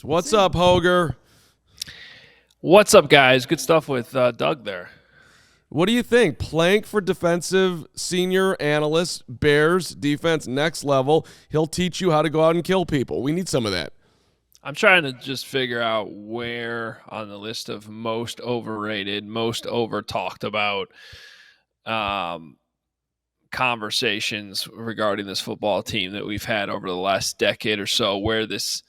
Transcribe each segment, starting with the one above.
What's up, Hoge? What's up, guys? Good stuff with Doug there. What do you think? Plank for defensive senior analyst, Bears defense next level. He'll teach you how to go out and kill people. We need some of that. I'm trying to just figure out where on the list of most overrated, most over talked about conversations regarding this football team that we've had over the last decade or so, where this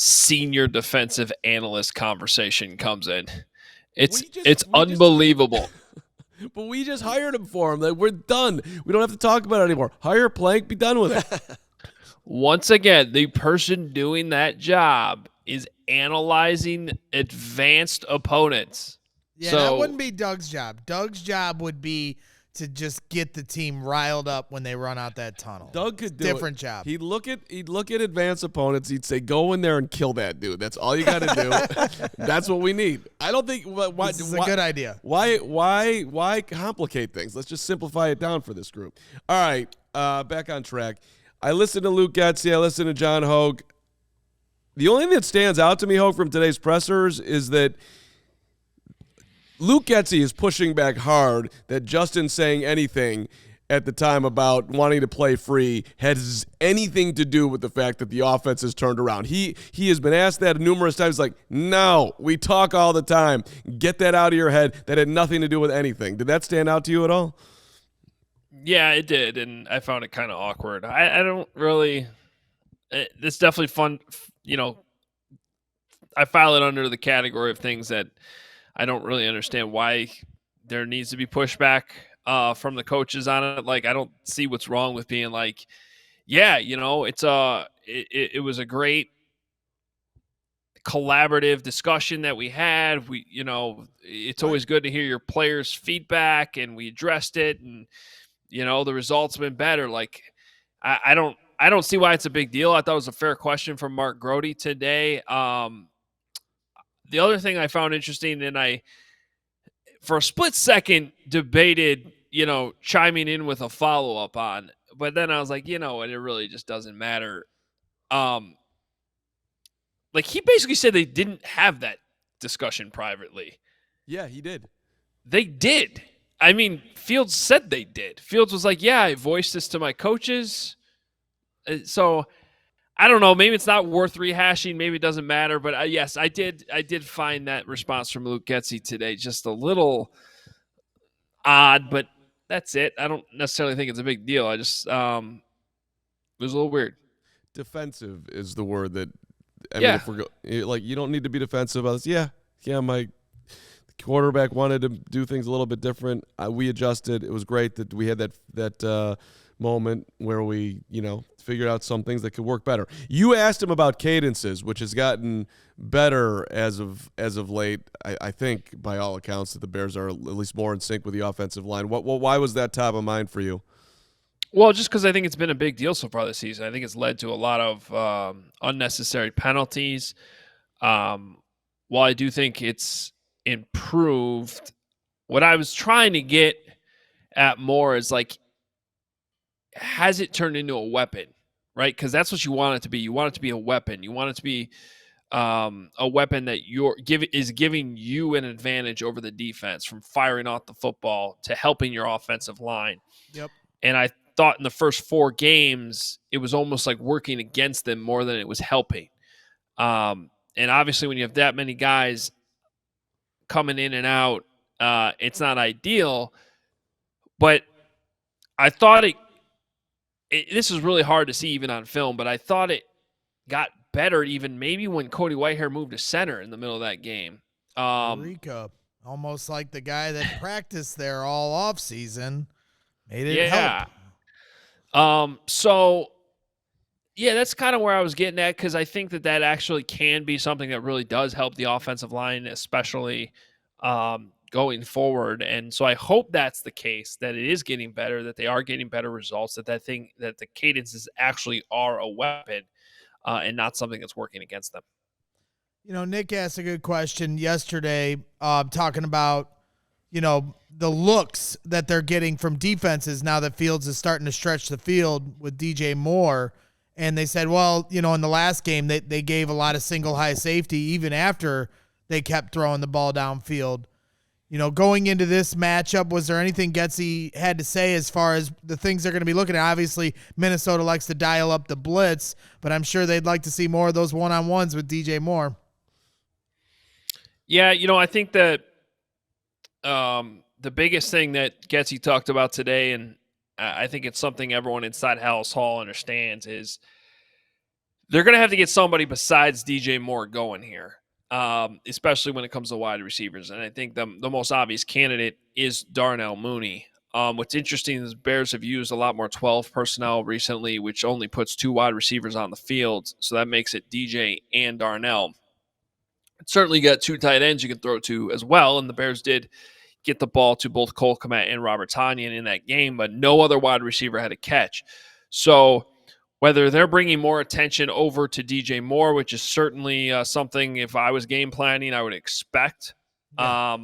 senior defensive analyst conversation comes in. It's unbelievable. But we just hired him for him. Like, we're done. We don't have to talk about it anymore. Hire Plank, be done with it. Once again, the person doing that job is analyzing advanced opponents. Yeah, that wouldn't be Doug's job. Doug's job would be to just get the team riled up when they run out that tunnel. Doug could do different job. He'd look at advanced opponents. He'd say, "Go in there and kill that dude." That's all you got to do. That's what we need. I don't think this is a good idea. Why complicate things? Let's just simplify it down for this group. All right, back on track. I listened to Luke Getsy. I listened to John Hoge. The only thing that stands out to me, Hoge, from today's pressers is that Luke Getsy is pushing back hard that Justin saying anything at the time about wanting to play free has anything to do with the fact that the offense has turned around. He has been asked that numerous times, like, no, we talk all the time. Get that out of your head. That had nothing to do with anything. Did that stand out to you at all? Yeah, it did, and I found it kind of awkward. I don't really – it's definitely fun. I file it under the category of things that I don't really understand why there needs to be pushback from the coaches on it. Like, I don't see what's wrong with being like, yeah, it was a great collaborative discussion that we had. It's always good to hear your players' feedback, and we addressed it, and the results have been better. Like, I don't see why it's a big deal. I thought it was a fair question from Mark Grody today. The other thing I found interesting, and I, for a split second, debated, chiming in with a follow-up on, but then I was like, it really just doesn't matter. Like, he basically said they didn't have that discussion privately. Yeah, he did. They did. I mean, Fields said they did. Fields was like, yeah, I voiced this to my coaches. So I don't know. Maybe it's not worth rehashing. Maybe it doesn't matter. But yes, I did find that response from Luke Getsy today just a little odd. But that's it. I don't necessarily think it's a big deal. I just it was a little weird. Defensive is the word that. I mean, if we're you don't need to be defensive about this. Yeah. My quarterback wanted to do things a little bit different. We adjusted. It was great that we had that moment where we, figured out some things that could work better. You asked him about cadences, which has gotten better as of late. I think, by all accounts, that the Bears are at least more in sync with the offensive line. Why was that top of mind for you? Well, just because I think it's been a big deal so far this season. I think it's led to a lot of unnecessary penalties. While I do think it's improved, what I was trying to get at more is, like, has it turned into a weapon, right? Because that's what you want it to be. You want it to be a weapon. You want it to be a weapon that is giving you an advantage over the defense, from firing off the football to helping your offensive line. Yep. And I thought in the first 4 games, it was almost like working against them more than it was helping. And obviously, when you have that many guys coming in and out, it's not ideal. But I thought this is really hard to see even on film, but I thought it got better even maybe when Cody Whitehair moved to center in the middle of that game. Eureka. Almost like the guy that practiced there all off season made it help. So, yeah, that's kind of where I was getting at, because I think that actually can be something that really does help the offensive line, especially going forward. And so I hope that's the case, that it is getting better, that they are getting better results, that the cadences actually are a weapon and not something that's working against them. Nick asked a good question yesterday, talking about, the looks that they're getting from defenses now that Fields is starting to stretch the field with DJ Moore. And they said, well, in the last game, they gave a lot of single high safety even after they kept throwing the ball downfield. Going into this matchup, was there anything Getsy had to say as far as the things they're going to be looking at? Obviously, Minnesota likes to dial up the blitz, but I'm sure they'd like to see more of those one-on-ones with DJ Moore. Yeah, I think that the biggest thing that Getsy talked about today, and I think it's something everyone inside Halas Hall understands, is they're going to have to get somebody besides DJ Moore going here. Especially when it comes to wide receivers. And I think the most obvious candidate is Darnell Mooney. What's interesting is Bears have used a lot more 12 personnel recently, which only puts 2 wide receivers on the field. So that makes it DJ and Darnell. Certainly got 2 tight ends you can throw to as well. And the Bears did get the ball to both Cole Kmet and Robert Tonyan in that game, but no other wide receiver had a catch. So whether they're bringing more attention over to DJ Moore, which is certainly something, if I was game planning, I would expect. Yeah.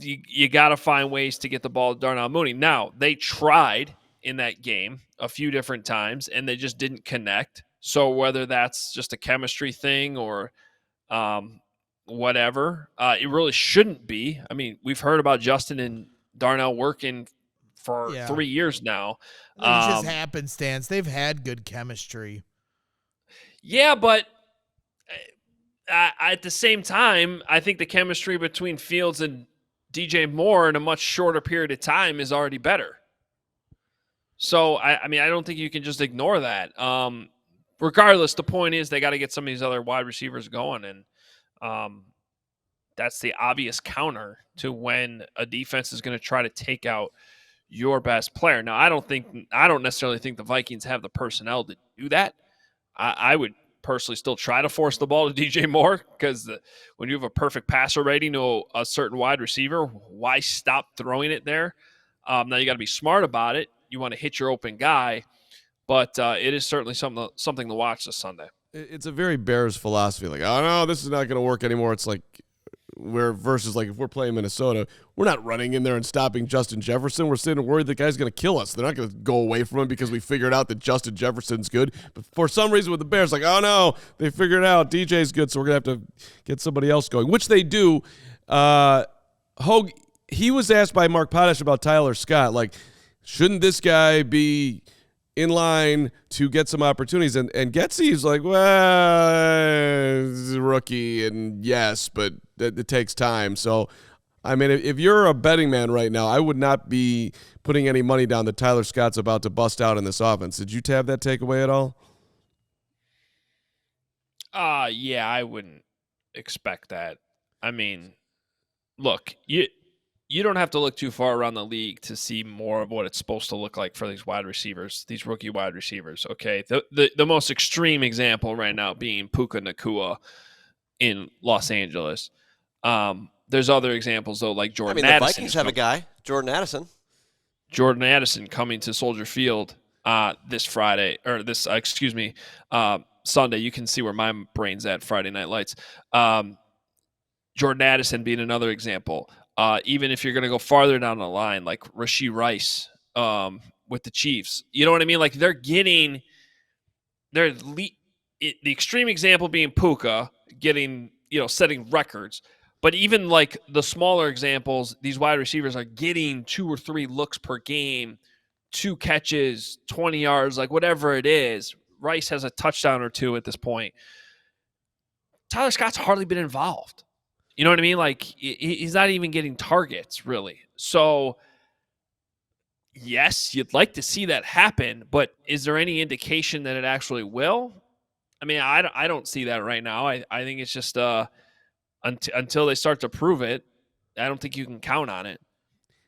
You got to find ways to get the ball to Darnell Mooney. Now, they tried in that game a few different times, and they just didn't connect. So whether that's just a chemistry thing or whatever, it really shouldn't be. I mean, we've heard about Justin and Darnell working for 3 years now. It's just happenstance. They've had good chemistry. Yeah, but at the same time, I think the chemistry between Fields and DJ Moore in a much shorter period of time is already better. So, I mean, I don't think you can just ignore that. Regardless, the point is they got to get some of these other wide receivers going, and that's the obvious counter to when a defense is going to try to take out your best player. Now, I don't necessarily think the Vikings have the personnel to do that. I would personally still try to force the ball to DJ Moore because when you have a perfect passer rating to a certain wide receiver, why stop throwing it there? Now, you got to be smart about it. You want to hit your open guy, but it is certainly something to watch this Sunday. It's a very Bears philosophy. Like, oh, no, this is not going to work anymore. It's like, versus like if we're playing Minnesota, we're not running in there and stopping Justin Jefferson. We're sitting worried the guy's going to kill us. They're not going to go away from him because we figured out that Justin Jefferson's good. But for some reason with the Bears, like, oh no, they figured it out. DJ's good, so we're going to have to get somebody else going, which they do. Hoge, he was asked by Mark Potash about Tyler Scott. Like, shouldn't this guy be in line to get some opportunities? And Getsy's like, well, he's a rookie, and yes, but it takes time. So, I mean, if you're a betting man right now, I would not be putting any money down that Tyler Scott's about to bust out in this offense. Did you have that takeaway at all? Yeah, I wouldn't expect that. I mean, look, you don't have to look too far around the league to see more of what it's supposed to look like for these wide receivers, these rookie wide receivers, okay? The most extreme example right now being Puka Nacua in Los Angeles. There's other examples, though, like Jordan Addison. The Vikings have a guy, Jordan Addison. Jordan Addison coming to Soldier Field this Friday, or Sunday. You can see where my brain's at, Friday Night Lights. Jordan Addison being another example. Even if you're going to go farther down the line, like Rashee Rice with the Chiefs. You know what I mean? Like the extreme example being Puka getting, setting records. But even like the smaller examples, these wide receivers are getting 2 or 3 looks per game, 2 catches, 20 yards, like whatever it is. Rice has a touchdown or 2 at this point. Tyler Scott's hardly been involved. You know what I mean? Like, he's not even getting targets, really. So, yes, you'd like to see that happen, but is there any indication that it actually will? I mean, I don't see that right now. I think it's just until they start to prove it, I don't think you can count on it.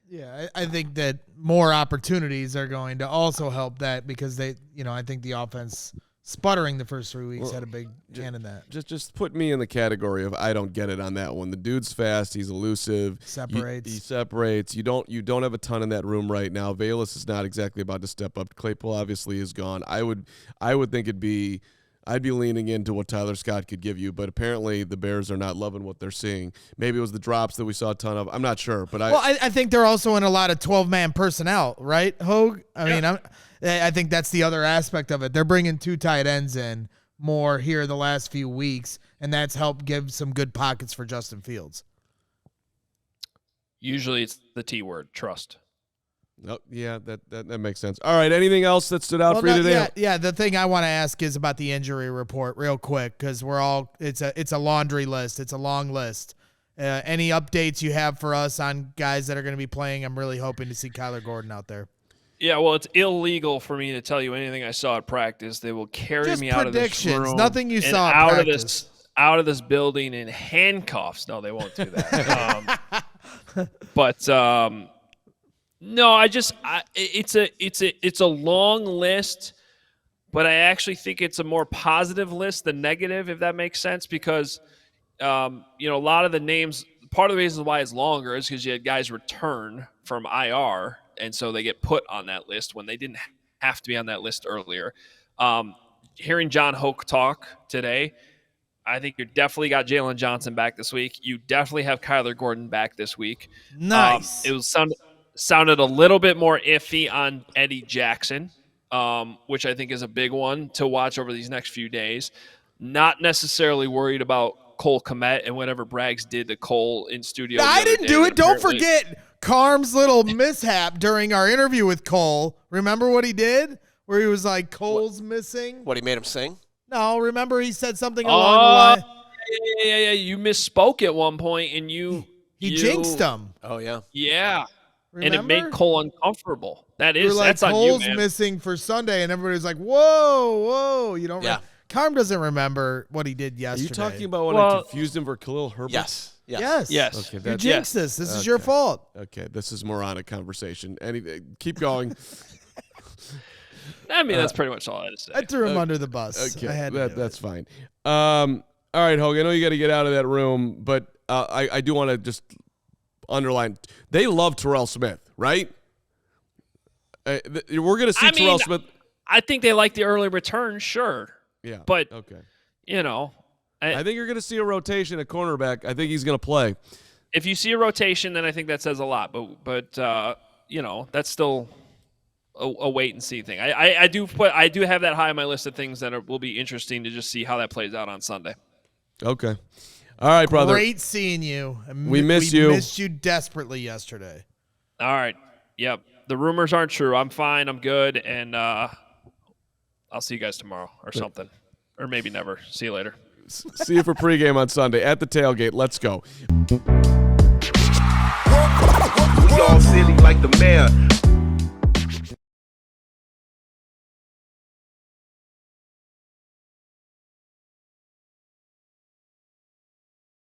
Yeah, I think that more opportunities are going to also help that because I think the offense sputtering the first 3 weeks had a big hand in that. Just put me in the category of I don't get it on that one. The dude's fast. He's elusive. Separates. He separates. You don't have a ton in that room right now. Velus is not exactly about to step up. Claypool obviously is gone. I would think it'd be I'd be leaning into what Tyler Scott could give you, but apparently the Bears are not loving what they're seeing. Maybe it was the drops that we saw a ton of. I'm not sure, but I think they're also in a lot of 12-man personnel, right, Hoge? I think that's the other aspect of it. They're bringing 2 tight ends in more here the last few weeks, and that's helped give some good pockets for Justin Fields. Usually it's the T word, trust. Oh, yeah, that makes sense. All right, anything else that stood out for you today? Yeah, the thing I want to ask is about the injury report real quick because it's a laundry list. It's a long list. Any updates you have for us on guys that are going to be playing? I'm really hoping to see Kyler Gordon out there. Yeah, well, it's illegal for me to tell you anything I saw at practice. They will carry me out of this room. Nothing you saw at practice. Out of this building in handcuffs. No, they won't do that. No, it's a long list, but I actually think it's a more positive list than negative, if that makes sense, because a lot of the names. Part of the reason why it's longer is because you had guys return from IR, and so they get put on that list when they didn't have to be on that list earlier. Hearing John Hoke talk today, I think you definitely got Jalen Johnson back this week. You definitely have Kyler Gordon back this week. Nice. It was sounded a little bit more iffy on Eddie Jackson, which I think is a big one to watch over these next few days. Not necessarily worried about Cole Kmet and whatever Braggs did to Cole in studio. I didn't do it. Don't forget Carm's little mishap during our interview with Cole. Remember what he did? Where he was like, Cole's missing? What, he made him sing? No, remember he said something along the line. Yeah. You misspoke at one point, and you jinxed him. Oh, yeah. Yeah. Remember? And it made Cole uncomfortable. That's on Cole's you, man. missing for Sunday, and everybody was like, whoa. You don't remember. Carm doesn't remember what he did yesterday. Are you talking about when I confused him for Khalil Herbert? Yes. Okay, you jinxed this. This is your fault. Okay, this is moronic conversation. Keep going. I mean, that's pretty much all I had to say. I threw him under the bus. Okay, that's fine. All right, Hoge, I know you got to get out of that room, but I do want to just underline, they love Terrell Smith, right? We're going to see Terrell Smith. I think they like the early return, sure. Yeah. But, okay. I think you're going to see a rotation at cornerback. I think he's going to play. If you see a rotation, then I think that says a lot. But that's still a wait and see thing. I do have that high on my list of things that will be interesting to just see how that plays out on Sunday. Okay. All right, brother. Great seeing you. We miss you. We missed you desperately yesterday. All right. Yep. The rumors aren't true. I'm fine. I'm good. And I'll see you guys tomorrow or something. Or maybe never. See you later. See you for pregame on Sunday at the tailgate. Let's go. We all silly like the mayor.